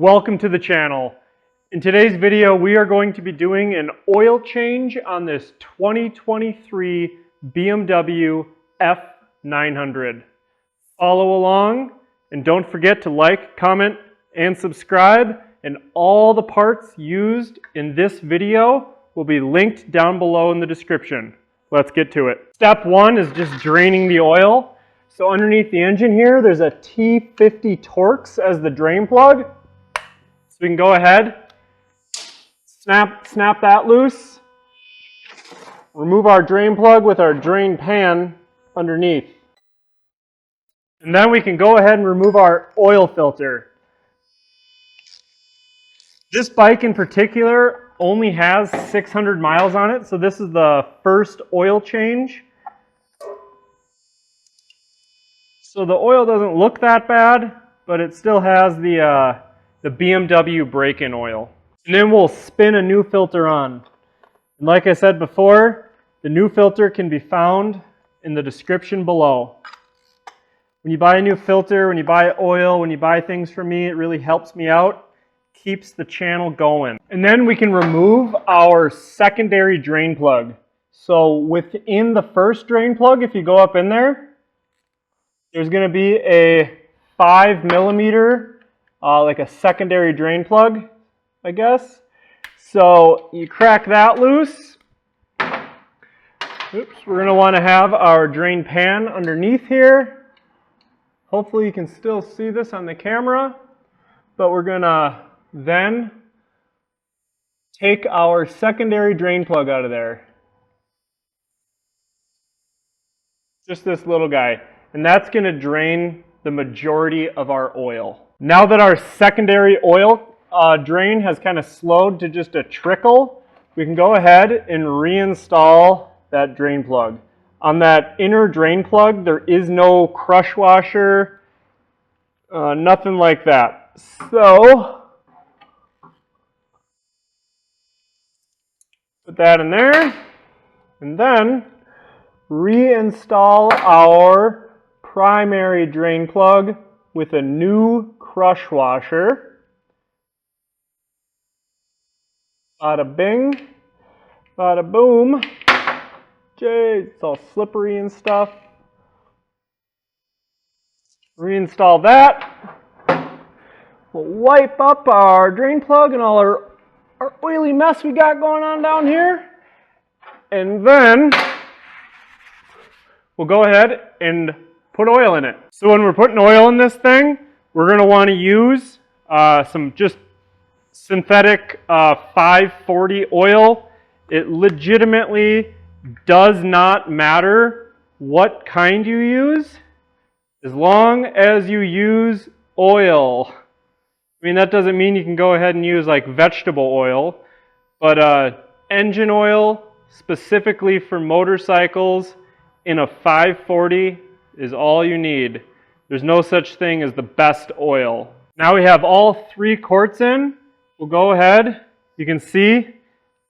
Welcome to the channel. In today's video, we are going to be doing an oil change on this 2023 BMW F900. Follow along and don't forget to like, comment, and subscribe. And all the parts used in this video will be linked down below in the description. Let's get to it. Step one is just draining the oil. So underneath the engine here, there's a T50 Torx as the drain plug. So we can go ahead, snap that loose, remove our drain plug with our drain pan underneath. And then we can go ahead and remove our oil filter. This bike in particular only has 600 miles on it, so this is the first oil change. So the oil doesn't look that bad, but it still has the BMW break-in oil. And then we'll spin a new filter on. And like I said before, the new filter can be found in the description below. When you buy a new filter, when you buy oil, when you buy things from me, it really helps me out, keeps the channel going. And then we can remove our secondary drain plug. So within the first drain plug, if you go up in there, there's going to be a 5mm like a secondary drain plug, I guess. So you crack that loose. Oops, we're going to want to have our drain pan underneath here. Hopefully you can still see this on the camera. But we're going to then take our secondary drain plug out of there. Just this little guy. And that's going to drain the majority of our oil. Now that our secondary oil drain has kind of slowed to just a trickle, we can go ahead and reinstall that drain plug. On that inner drain plug, there is no crush washer, nothing like that. So, put that in there, and then reinstall our primary drain plug with a new crush washer. Bada bing, bada boom. Jeez, it's all slippery and stuff. Reinstall that. We'll wipe up our drain plug and all our oily mess we got going on down here. And then we'll go ahead and put oil in it. So when we're putting oil in this thing, we're going to want to use some just synthetic 540 oil. It legitimately does not matter what kind you use, as long as you use oil. I mean, that doesn't mean you can go ahead and use like vegetable oil, but engine oil, specifically for motorcycles, in a 540 is all you need. There's no such thing as the best oil. Now we have all 3 quarts in. We'll go ahead. You can see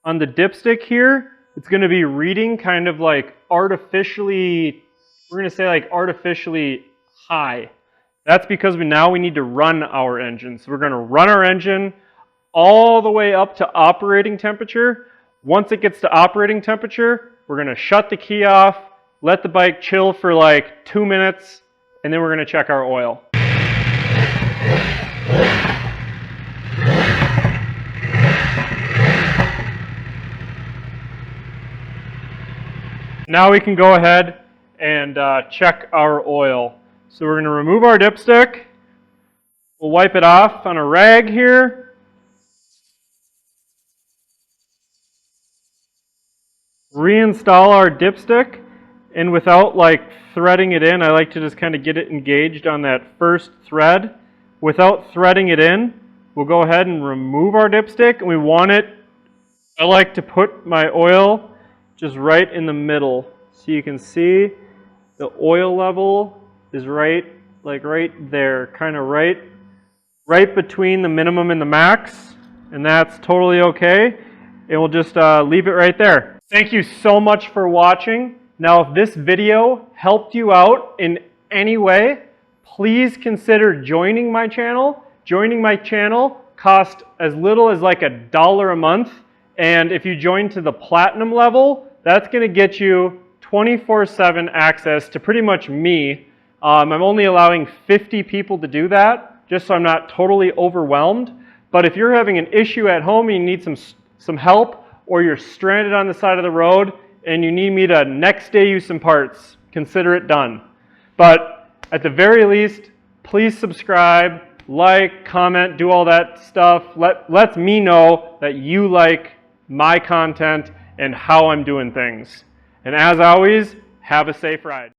on the dipstick here, it's going to be reading kind of like artificially, we're going to say like artificially high. That's because now we need to run our engine. So we're going to run our engine all the way up to operating temperature. Once it gets to operating temperature, we're going to shut the key off, let the bike chill for like 2 minutes, and then we're going to check our oil. Now we can go ahead and check our oil. So we're going to remove our dipstick. We'll wipe it off on a rag here. Reinstall our dipstick. And without like threading it in, I like to just kind of get it engaged on that first thread. Without threading it in, we'll go ahead and remove our dipstick. And we want it, I like to put my oil just right in the middle. So you can see the oil level is right there, kind of right between the minimum and the max. And that's totally okay. And we'll just leave it right there. Thank you so much for watching. Now, if this video helped you out in any way, please consider joining my channel. Joining my channel cost as little as like $1 a month. And if you join to the platinum level, that's going to get you 24/7 access to pretty much me. I'm only allowing 50 people to do that, just so I'm not totally overwhelmed. But if you're having an issue at home and you need some help, or you're stranded on the side of the road and you need me to next day you some parts, consider it done. But at the very least, please subscribe, like, comment, do all that stuff. Let me know that you like my content and how I'm doing things. And as always, have a safe ride.